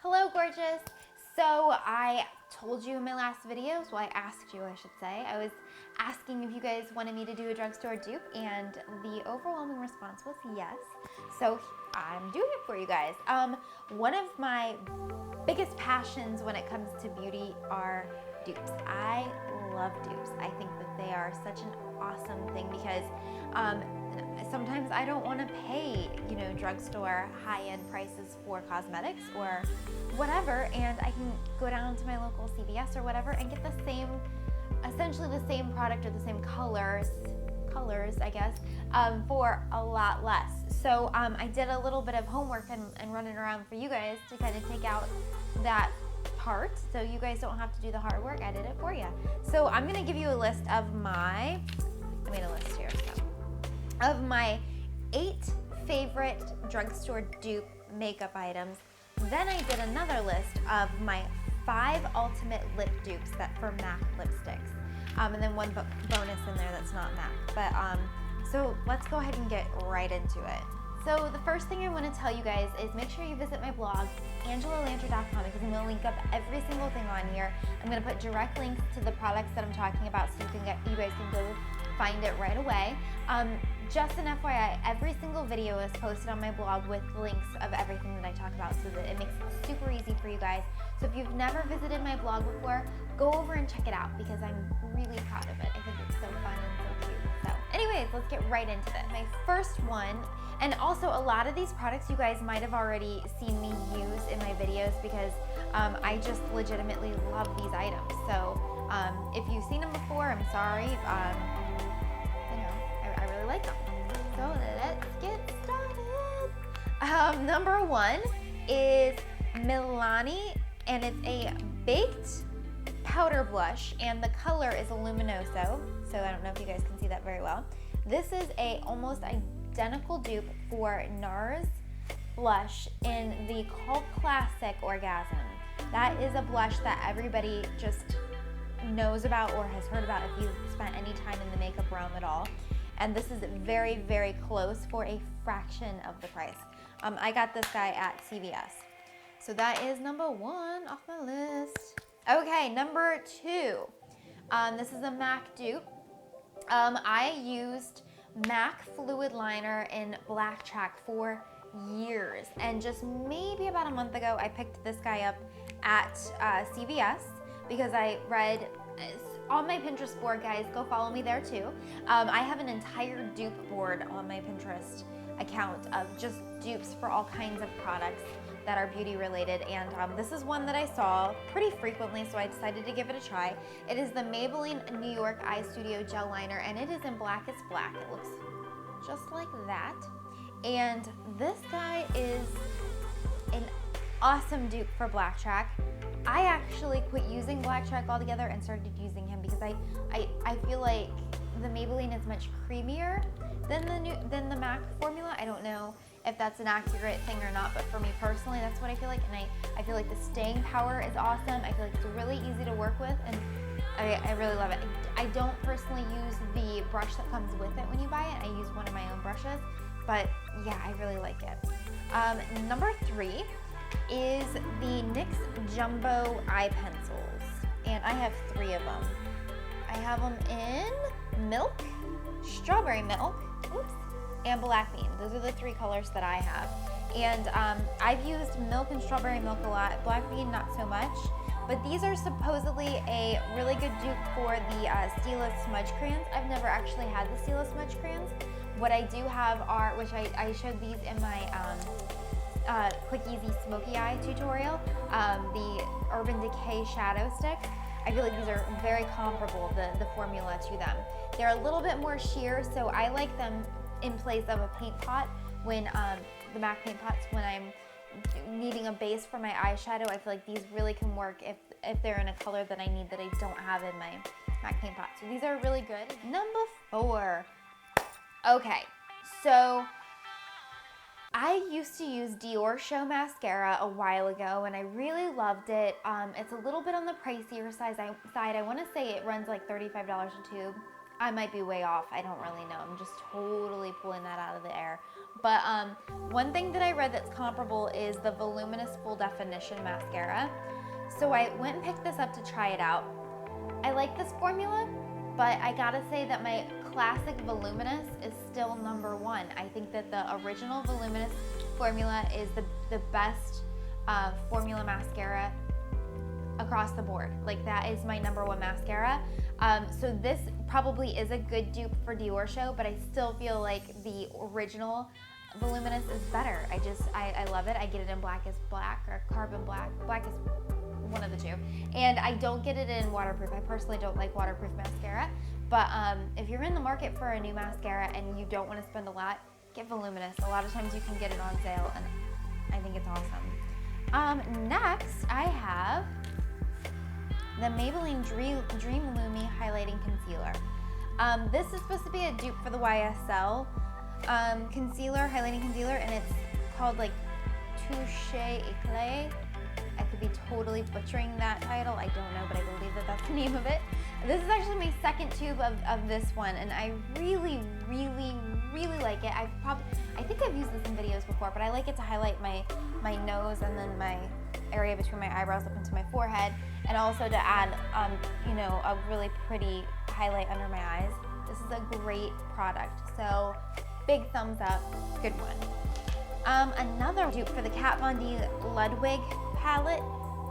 Hello, gorgeous. So I told you in my last videos, well, I asked you, I should say. I was asking if you guys wanted me to do a drugstore dupe, and the overwhelming response was yes. So I'm doing it for you guys. One of my biggest passions when it comes to beauty are dupes. I love dupes. I think that they are such an awesome thing because sometimes I don't want to pay, drugstore high-end prices for cosmetics or whatever, and I can go down to my local CVS or whatever and get essentially the same product or the same colors, I guess, for a lot less. So I did a little bit of homework and running around for you guys to kind of take out that part so you guys don't have to do the hard work. I did it for you. So I'm going to give you a list of I made a list here, of my 8 favorite drugstore dupe makeup items. Then I did another list of my 5 ultimate lip dupes for MAC lipsticks. And then one bonus in there that's not MAC. But so let's go ahead and get right into it. So the first thing I want to tell you guys is make sure you visit my blog, AngelaLanter.com, because I'm going to link up every single thing on here. I'm going to put direct links to the products that I'm talking about so you guys can go find it right away. Just an FYI, every single video is posted on my blog with links of everything that I talk about so that it makes it super easy for you guys. So if you've never visited my blog before, go over and check it out because I'm really proud of it. I think it's so fun and so cute. So anyways, let's get right into this. My first one, and also a lot of these products you guys might have already seen me use in my videos because I just legitimately love these items. So if you've seen them before, I'm sorry. I really like them. So let's get started. Number 1 is Milani, and it's a baked powder blush, and the color is Luminoso. So I don't know if you guys can see that very well. This is a almost identical dupe for NARS blush in the cult classic Orgasm. That is a blush that everybody just knows about or has heard about if you've spent any time in the makeup realm at all. And this is very, very close for a fraction of the price. I got this guy at CVS. So that is number 1 off my list. Okay, number 2. This is a MAC dupe. I used MAC Fluid Liner in Black Track for years. And just maybe about a month ago, I picked this guy up at CVS because I read on my Pinterest board, guys, go follow me there too. I have an entire dupe board on my Pinterest account of just dupes for all kinds of products that are beauty related, and this is one that I saw pretty frequently, so I decided to give it a try. It is the Maybelline New York Eye Studio Gel Liner, and it is in Blackest Black. It looks just like that, and this guy is an awesome dupe for Black Track. I actually quit using Black Track altogether and started using him because I feel like the Maybelline is much creamier than the MAC formula. I don't know if that's an accurate thing or not, but for me personally, that's what I feel like. And I feel like the staying power is awesome. I feel like it's really easy to work with, and I really love it. I don't personally use the brush that comes with it when you buy it. I use one of my own brushes, but yeah, I really like it. Number 3 is the NYX Jumbo Eye Pencils, and I have 3 of them. I have them in Milk, Strawberry Milk, and Black Bean. Those are the 3 colors that I have. And I've used Milk and Strawberry Milk a lot, Black Bean not so much, but these are supposedly a really good dupe for the Stila Smudge Crayons. I've never actually had the Stila Smudge Crayons. What I do have are, which I showed these in my Quick Easy Smoky Eye tutorial, the Urban Decay Shadow Stick. I feel like these are very comparable, the formula to them. They're a little bit more sheer, so I like them in place of a paint pot when the MAC paint pots when I'm needing a base for my eyeshadow. I feel like these really can work if they're in a color that I need that I don't have in my MAC paint pot. So these are really good. Number 4. Okay, so I used to use Diorshow Mascara a while ago, and I really loved it. It's a little bit on the pricier side. I want to say it runs like $35 a tube. I might be way off. I don't really know. I'm just totally pulling that out of the air. But one thing that I read that's comparable is the Voluminous Full Definition Mascara. So I went and picked this up to try it out. I like this formula, but I gotta say that my classic Voluminous is still number one. I think that the original Voluminous formula is the best formula mascara across the board. Like, that is my number one mascara. So this probably is a good dupe for Diorshow, but I still feel like the original Voluminous is better. I love it. I get it in black is black or carbon black. Black is one of the two. And I don't get it in waterproof. I personally don't like waterproof mascara. But if you're in the market for a new mascara and you don't want to spend a lot, get Voluminous. A lot of times you can get it on sale, and I think it's awesome. Next, I have the Maybelline Dream Lumi Highlighting Concealer. This is supposed to be a dupe for the YSL highlighting concealer, and it's called like Touche Eclat. I could be totally butchering that title. I don't know, but I believe that that's the name of it. This is actually my second tube of this one, and I really, really, really like it. I think I've used this in videos before, but I like it to highlight my nose and then my area between my eyebrows up into my forehead, and also to add, a really pretty highlight under my eyes. This is a great product, so big thumbs up, good one. Another dupe for the Kat Von D Ludwig palette,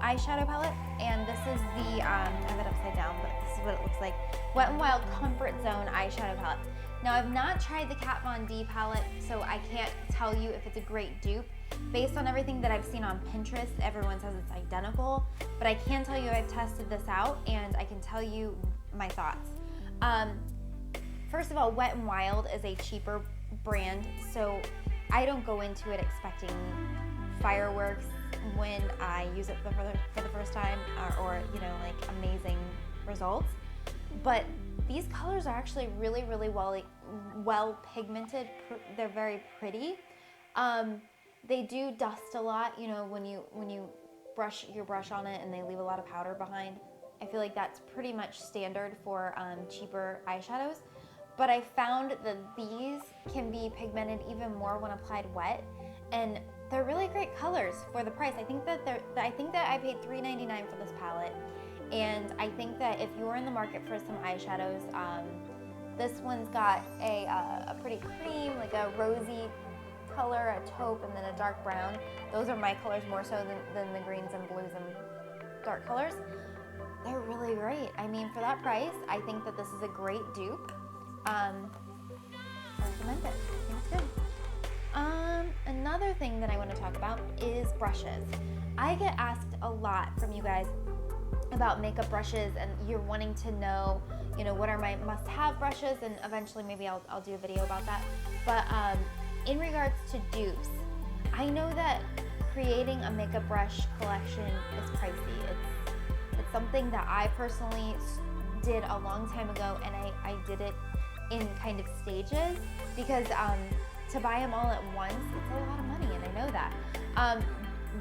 eyeshadow palette, and this is the, I have it upside down, but this is what it looks like, Wet n Wild Comfort Zone eyeshadow palette. Now, I've not tried the Kat Von D palette, so I can't tell you if it's a great dupe. Based on everything that I've seen on Pinterest, everyone says it's identical, but I can tell you I've tested this out, and I can tell you my thoughts. First of all, Wet n Wild is a cheaper brand, so I don't go into it expecting fireworks when I use it for the first time, or like amazing results. But these colors are actually really, really well pigmented. They're very pretty. They do dust a lot, when you brush your brush on it, and they leave a lot of powder behind. I feel like that's pretty much standard for cheaper eyeshadows. But I found that these can be pigmented even more when applied wet, and they're really great colors for the price. I think that I paid $3.99 for this palette, and I think that if you're in the market for some eyeshadows, this one's got a pretty cream, like a rosy color, a taupe, and then a dark brown. Those are my colors more so than the greens and blues and dark colors. They're really great. I mean, for that price, I think that this is a great dupe. I recommend it. I think it's good. Another thing that I want to talk about is brushes. I get asked a lot from you guys about makeup brushes, and you're wanting to know, what are my must-have brushes, and eventually maybe I'll do a video about that. But in regards to dupes, I know that creating a makeup brush collection is pricey. It's something that I personally did a long time ago, and I did it in kind of stages, because to buy them all at once, it's a lot of money, and I know that.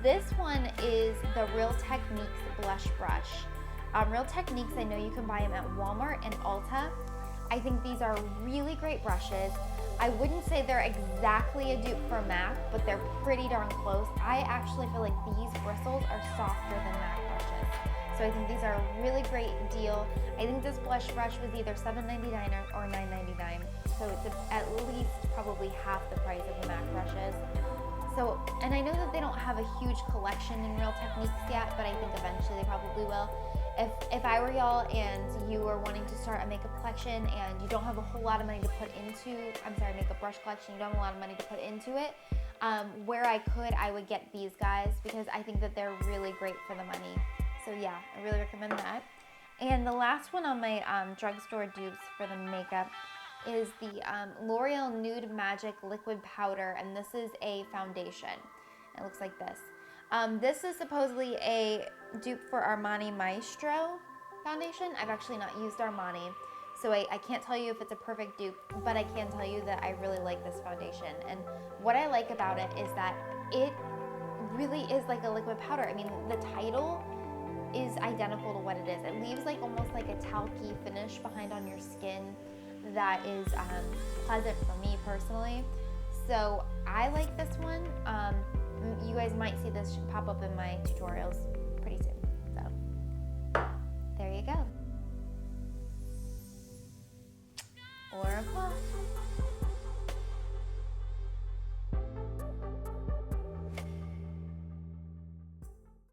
This one is the Real Techniques blush brush. Real Techniques, I know you can buy them at Walmart and Ulta. I think these are really great brushes. I wouldn't say they're exactly a dupe for MAC, but they're pretty darn close. I actually feel like these bristles are softer than MAC brushes. So I think these are a really great deal. I think this blush brush was either $7.99 or $9.99. So it's at least probably half the price of the MAC brushes. So, and I know that they don't have a huge collection in Real Techniques yet, but I think eventually they probably will. If I were y'all and you were wanting to start a makeup collection and you don't have a whole lot of money to put into, makeup brush collection, you don't have a lot of money to put into it, where I would get these guys, because I think that they're really great for the money. So yeah, I really recommend that. And the last one on my drugstore dupes for the makeup is the L'Oreal Nude Magic Liquid Powder, and this is a foundation. It looks like this. This is supposedly a dupe for Armani Maestro foundation. I've actually not used Armani, so I can't tell you if it's a perfect dupe, but I can tell you that I really like this foundation. And what I like about it is that it really is like a liquid powder. I mean, the title is identical to what it is. It leaves like almost like a talky finish behind on your skin. that is pleasant for me personally. So I like this one. You guys might see this pop up in my tutorials pretty soon. So there you go. Au revoir.